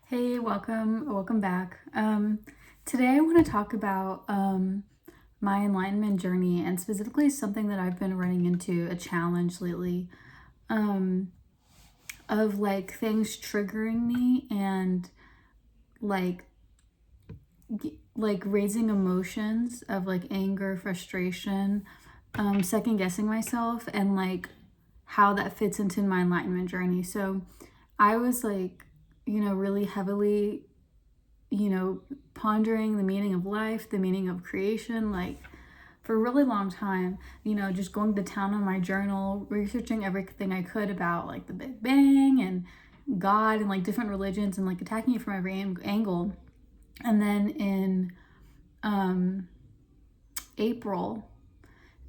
Hey, welcome back. Today I want to talk about my enlightenment journey and specifically something that I've been running into a challenge lately, um, of like things triggering me and like like raising emotions of like anger, frustration, second guessing myself, and like how that fits into my enlightenment journey. So I was like, really heavily pondering the meaning of life, the meaning of creation, like for a really long time, just going to town on my journal, researching everything I could about like the Big Bang and God and like different religions and like attacking it from every angle. And then in um, April,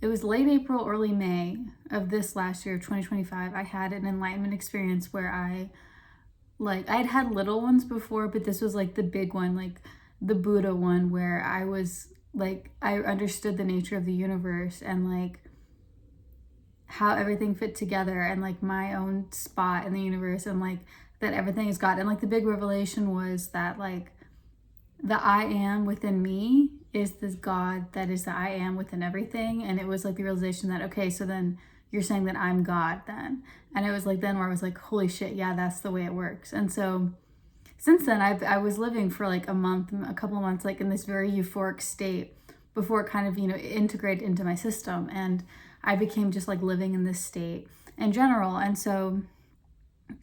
it was late April, early May of this last year, 2025, I had an enlightenment experience where I'd had little ones before, but this was like the big one, like the Buddha one, where I was like, I understood the nature of the universe and like how everything fit together and like my own spot in the universe and like that everything is God. And like the big revelation was that like the I am within me is this God that is the I am within everything. And it was like the realization that, okay, so then you're saying that I'm God then. And it was like then where I was like, holy shit, yeah, that's the way it works. And so since then, I was living for like a couple of months, like in this very euphoric state before it kind of, integrated into my system. And I became just like living in this state in general. And so,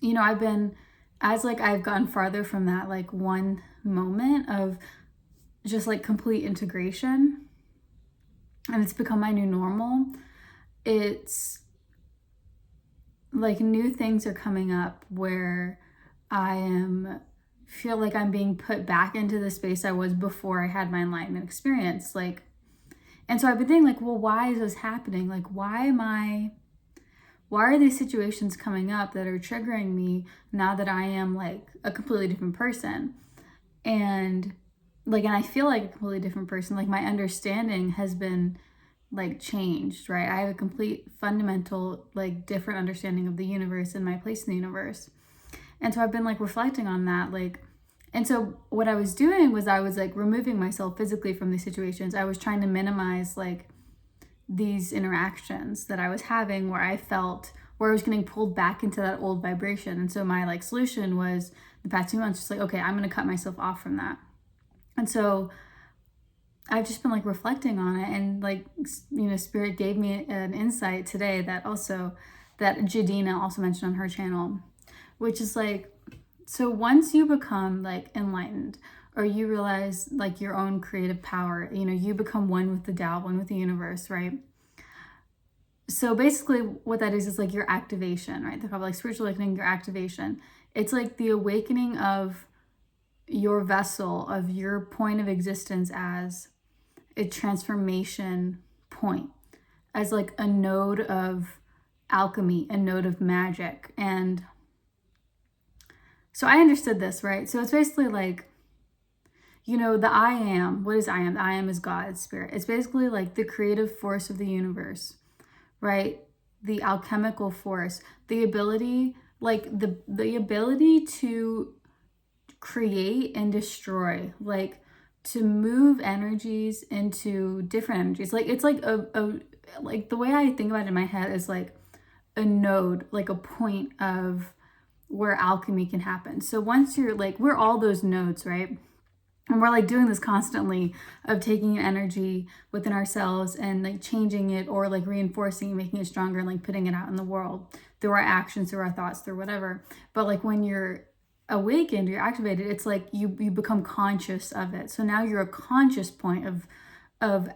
I've been, as like I've gotten farther from that, like one moment of just like complete integration, and it's become my new normal. It's like new things are coming up where feel like I'm being put back into the space I was before I had my enlightenment experience. And so I've been thinking like, well, why is this happening? Like, why are these situations coming up that are triggering me now that I am like a completely different person? And I feel like a completely different person. Like my understanding has been like changed, right? I have a complete fundamental, like different understanding of the universe and my place in the universe. And so I've been like reflecting on that, and so what I was doing was I was like removing myself physically from these situations. I was trying to minimize like these interactions that I was having where I was getting pulled back into that old vibration. And so my like solution was the past 2 months, just like, okay, I'm going to cut myself off from that. And so I've just been like reflecting on it, and like, Spirit gave me an insight today that Jadina also mentioned on her channel, which is like, so once you become like enlightened, or you realize like your own creative power, you become one with the Tao, one with the universe, right? So basically what that is like your activation, right? They call it like spiritual awakening, your activation. It's like the awakening of your vessel, of your point of existence as a transformation point, as like a node of alchemy, a node of magic. And so I understood this, right? So it's basically like, the I am. What is I am? The I am is God, spirit. It's basically like the creative force of the universe, right? The alchemical force, the ability, like the ability to create and destroy, like to move energies into different energies. Like it's like a like the way I think about it in my head is like a node, like a point of where alchemy can happen. So once you're like, we're all those nodes, right? And we're like doing this constantly of taking energy within ourselves and like changing it, or like reinforcing it, making it stronger, and like putting it out in the world through our actions, through our thoughts, through whatever. But like when you're awakened, you're activated, it's like you become conscious of it. So now you're a conscious point of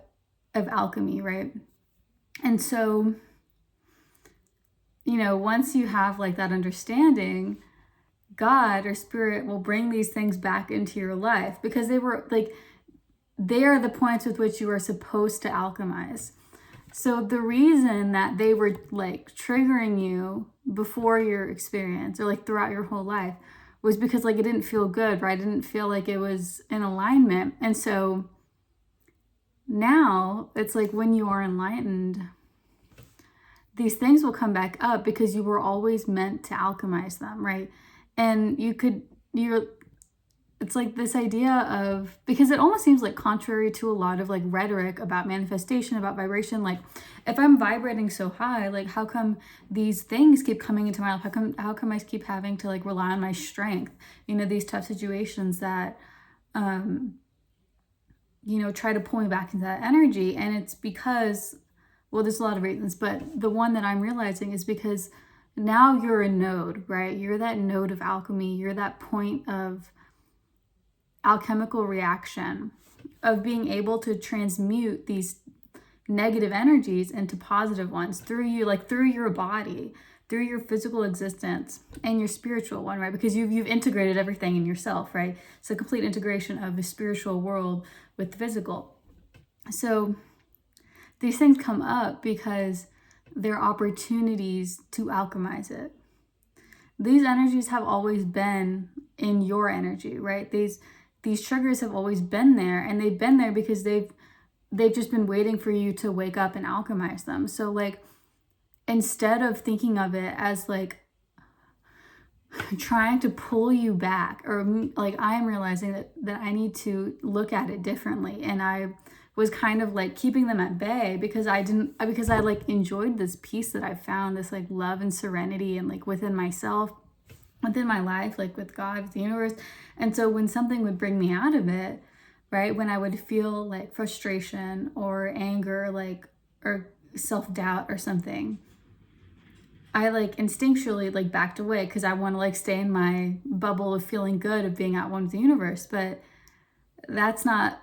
alchemy, right? And so, once you have like that understanding, God or spirit will bring these things back into your life, because they are the points with which you are supposed to alchemize. So the reason that they were like triggering you before your experience, or like throughout your whole life, was because like it didn't feel good, right? It didn't feel like it was in alignment. And so now it's like when you are enlightened, these things will come back up because you were always meant to alchemize them, right? And it's like this idea of, because it almost seems like contrary to a lot of like rhetoric about manifestation, about vibration. Like if I'm vibrating so high, like how come these things keep coming into my life? How come I keep having to like rely on my strength, these tough situations that try to pull me back into that energy? And it's because, well, there's a lot of reasons, but the one that I'm realizing is because now you're a node, right? You're that node of alchemy. You're that point of alchemical reaction, of being able to transmute these negative energies into positive ones through you, like through your body, through your physical existence and your spiritual one, right? Because you've integrated everything in yourself, right? It's a complete integration of the spiritual world with the physical. So these things come up because they're opportunities to alchemize it. These energies have always been in your energy, right? These triggers have always been there, and they've been there because they've just been waiting for you to wake up and alchemize them. So like, instead of thinking of it as like trying to pull you back, or like, I'm realizing that I need to look at it differently. And I was kind of like keeping them at bay because I like enjoyed this peace that I found, this like love and serenity, and like within myself, within my life, like with God, with the universe. And so when something would bring me out of it, right, when I would feel like frustration or anger, like, or self-doubt or something, I like instinctually like backed away because I want to like stay in my bubble of feeling good, of being at one with the universe. But that's not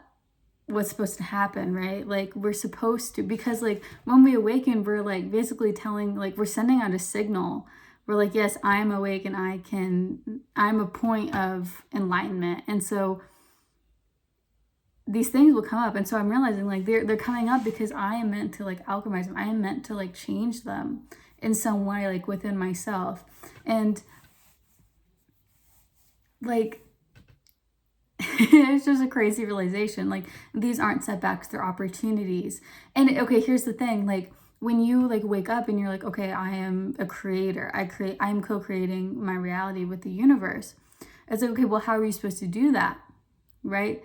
what's supposed to happen, right? Like we're supposed to, because like when we awaken, we're like basically telling, like we're sending out a signal. We're like, yes, I am awake and I'm a point of enlightenment. And so these things will come up. And so I'm realizing like they're coming up because I am meant to like alchemize them. I am meant to like change them in some way, like within myself. And like, it's just a crazy realization. Like these aren't setbacks, they're opportunities. And okay, here's the thing. Like when you like wake up and you're like, okay, I am a creator. I'm co-creating my reality with the universe. It's like, okay, well, how are you supposed to do that? Right?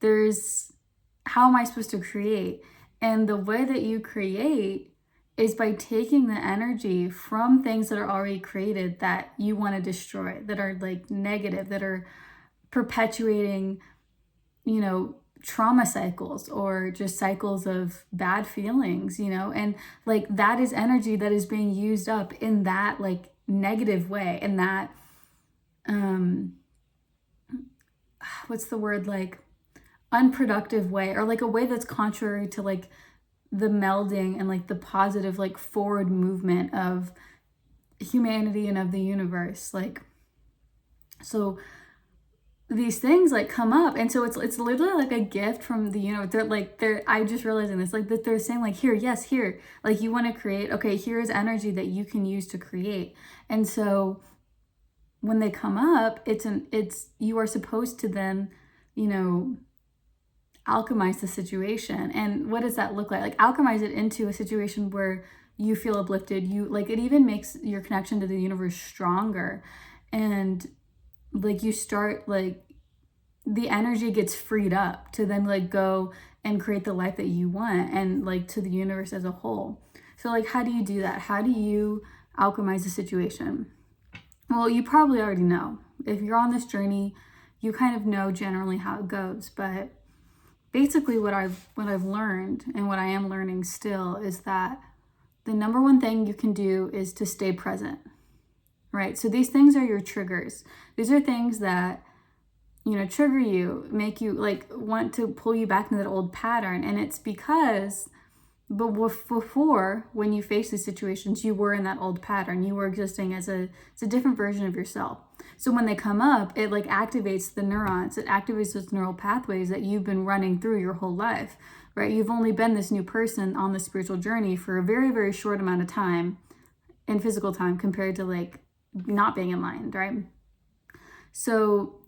How am I supposed to create? And the way that you create is by taking the energy from things that are already created that you want to destroy, that are like negative, that are perpetuating, trauma cycles or just cycles of bad feelings, and like that is energy that is being used up in that like negative way, in that, what's the word, like unproductive way, or like a way that's contrary to like the melding and like the positive like forward movement of humanity and of the universe. Like, so these things like come up, and so it's literally like a gift from the universe. I just realizing this, like that they're saying like, here, yes, here, like you want to create, okay, here is energy that you can use to create. And so when they come up, it's you are supposed to then, alchemize the situation. And what does that look like? Like alchemize it into a situation where you feel uplifted. You like, it even makes your connection to the universe stronger. And like you start, like the energy gets freed up to then like go and create the life that you want, and like to the universe as a whole. So like, how do you do that? How do you alchemize the situation? Well, you probably already know. If you're on this journey, you kind of know generally how it goes. But basically what I've learned, and what I am learning still, is that the number one thing you can do is to stay present, right? So these things are your triggers. These are things that, trigger you, make you like want to pull you back into that old pattern. And it's because, but before, when you face these situations, you were in that old pattern. You were existing as a different version of yourself. So when they come up, it like activates the neurons. It activates those neural pathways that you've been running through your whole life, right? You've only been this new person on the spiritual journey for a very, very short amount of time in physical time compared to like not being enlightened, right? So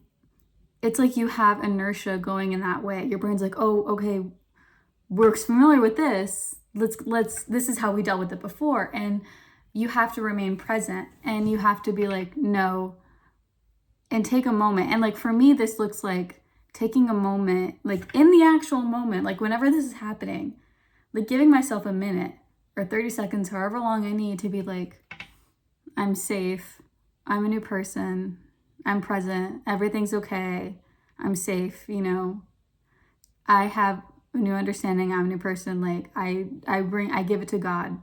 it's like you have inertia going in that way. Your brain's like, oh, okay, we're familiar with this. This is how we dealt with it before. And you have to remain present, and you have to be like, no, and take a moment. And like for me, this looks like taking a moment, like in the actual moment, like whenever this is happening, like giving myself a minute or 30 seconds, however long I need to be like, I'm safe, I'm a new person, I'm present, everything's okay, I'm safe, you know, I have a new understanding, I'm a new person, like I give it to God.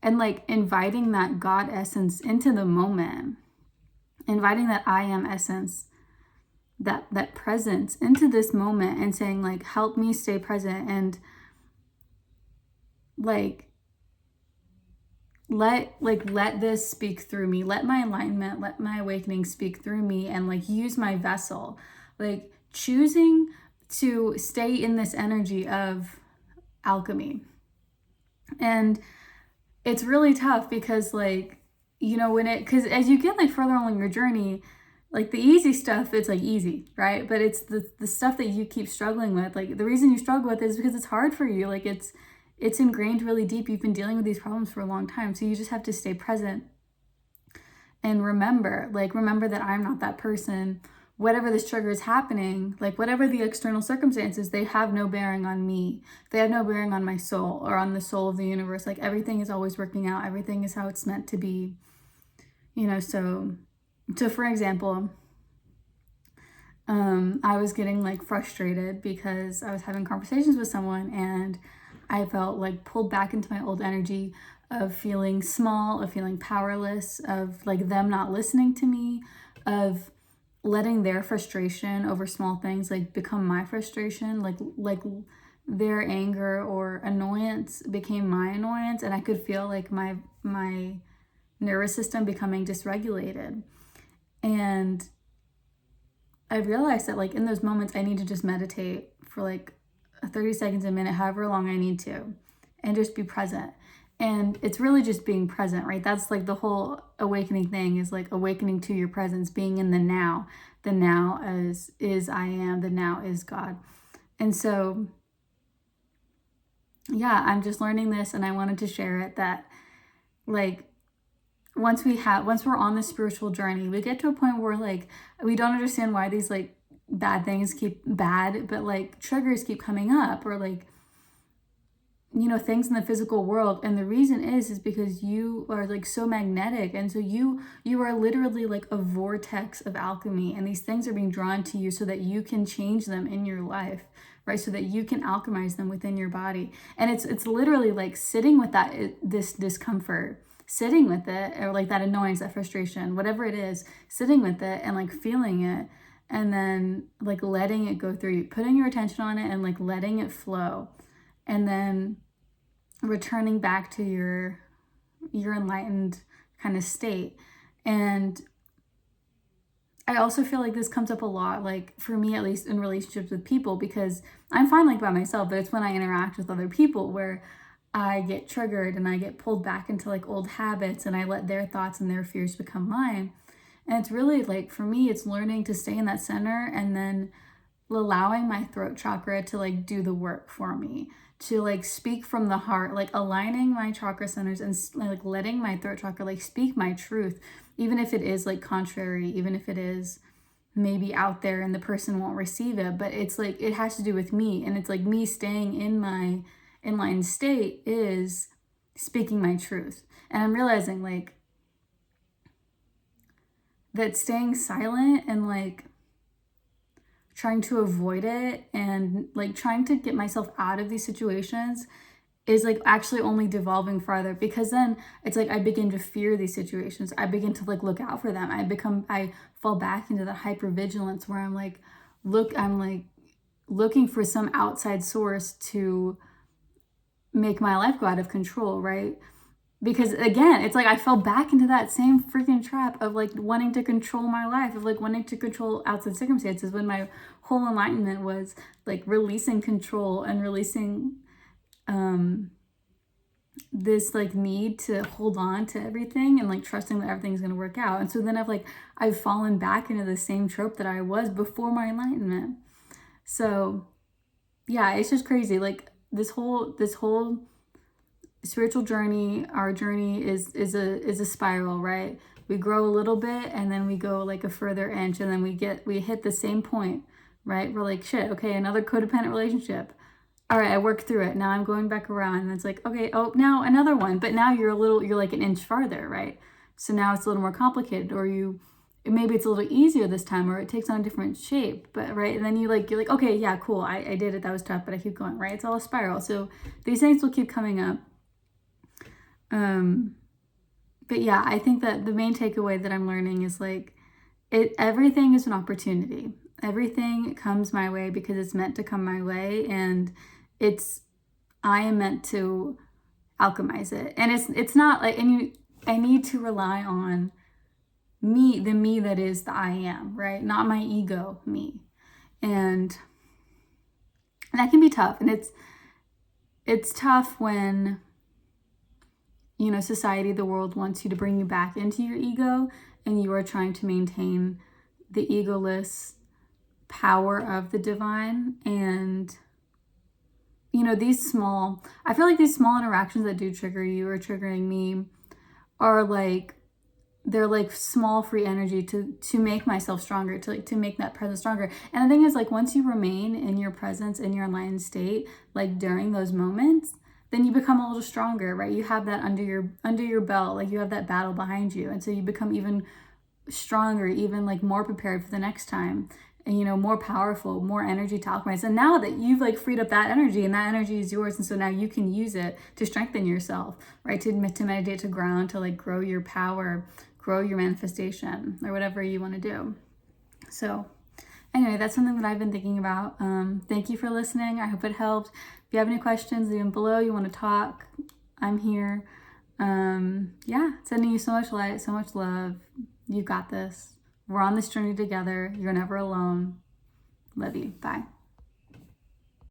And like inviting that God essence into the moment, inviting that I am essence, that presence into this moment, and saying like, help me stay present, and like let this speak through me, let my alignment, let my awakening speak through me, and like use my vessel, like choosing to stay in this energy of alchemy. And it's really tough because like, you know, because as you get like further along your journey, like the easy stuff, it's like easy, right? But it's the stuff that you keep struggling with, like the reason you struggle with is because it's hard for you, like it's ingrained really deep. You've been dealing with these problems for a long time, so you just have to stay present and remember that I'm not that person. Whatever this trigger is happening, like whatever the external circumstances, they have no bearing on me. They have no bearing on my soul or on the soul of the universe. Like everything is always working out. Everything is how it's meant to be. You know, so for example, I was getting like frustrated because I was having conversations with someone and I felt like pulled back into my old energy of feeling small, of feeling powerless, of like them not listening to me, of letting their frustration over small things like become my frustration, like their anger or annoyance became my annoyance, and I could feel like my nervous system becoming dysregulated. And I realized that like in those moments I need to just meditate for like 30 seconds, a minute, however long I need to, and just be present. And it's really just being present, right? That's like the whole awakening thing, is like awakening to your presence, being in the now. The now is I am, the now is God. And so, yeah, I'm just learning this, and I wanted to share it, that like once we're on this spiritual journey, we get to a point where like we don't understand why these like bad things but like triggers keep coming up, or like, you know, things in the physical world. And the reason is because you are like so magnetic, and so you are literally like a vortex of alchemy, and these things are being drawn to you so that you can change them in your life, right? So that you can alchemize them within your body. And it's literally like sitting with this discomfort, sitting with it, or like that annoyance, that frustration, whatever it is, sitting with it and like feeling it, and then like letting it go through you, putting your attention on it and like letting it flow, and then returning back to your enlightened kind of state. And I also feel like this comes up a lot, like for me at least, in relationships with people, because I'm fine like by myself, but it's when I interact with other people where I get triggered and I get pulled back into like old habits, and I let their thoughts and their fears become mine. And it's really like, for me, it's learning to stay in that center, and then allowing my throat chakra to like do the work for me, to like speak from the heart, like aligning my chakra centers and like letting my throat chakra like speak my truth, even if it is like contrary, even if it is maybe out there and the person won't receive it. But it's like, it has to do with me, and it's like me staying in my inline state is speaking my truth. And I'm realizing like that staying silent and like trying to avoid it and like trying to get myself out of these situations is like actually only devolving farther, because then it's like I begin to fear these situations. I begin to like look out for them. I fall back into the hypervigilance where I'm like looking for some outside source to make my life go out of control, right? Because again, it's like I fell back into that same freaking trap of like wanting to control my life, of like wanting to control outside circumstances, when my whole enlightenment was like releasing control and releasing this like need to hold on to everything and like trusting that everything's going to work out. And so then I've fallen back into the same trope that I was before my enlightenment. So yeah, it's just crazy. Like this whole spiritual journey, our journey is a spiral, right? we grow a little bit and then we go like a further inch, and then we hit the same point, right? We're like, shit, okay, another codependent relationship. All right, I worked through it. Now I'm going back around, and it's like, okay, oh, now another one. But now you're like an inch farther, right? So now it's a little more complicated, or maybe it's a little easier this time, or it takes on a different shape, but right. And then you're like, okay, yeah, cool. I did it. That was tough, but I keep going, right? It's all a spiral. So these things will keep coming up. But yeah, I think that the main takeaway that I'm learning is like, everything is an opportunity. Everything comes my way because it's meant to come my way, and I am meant to alchemize it. And it's not like, I need to rely on me, the me that is the I am, right? Not my ego me. And that can be tough. And it's tough when, society, the world wants you to bring you back into your ego, and you are trying to maintain the egoless power of the divine. And I feel like these small interactions that do trigger you or triggering me are like, they're like small free energy to make myself stronger, to make that presence stronger. And the thing is, like, once you remain in your presence, in your enlightened state, like during those moments, then you become a little stronger, right? You have that under your belt, like you have that battle behind you. And so you become even stronger, even like more prepared for the next time, and more powerful, more energy to alchemize. And now that you've like freed up that energy, and that energy is yours, and so now you can use it to strengthen yourself, right? To meditate, to ground, to like grow your power, grow your manifestation, or whatever you want to do. So anyway, that's something that I've been thinking about. Thank you for listening. I hope it helped. If you have any questions, leave them below. You want to talk, I'm here. Yeah, sending you so much light, so much love. You got this. We're on this journey together. You're never alone. Love you. Bye.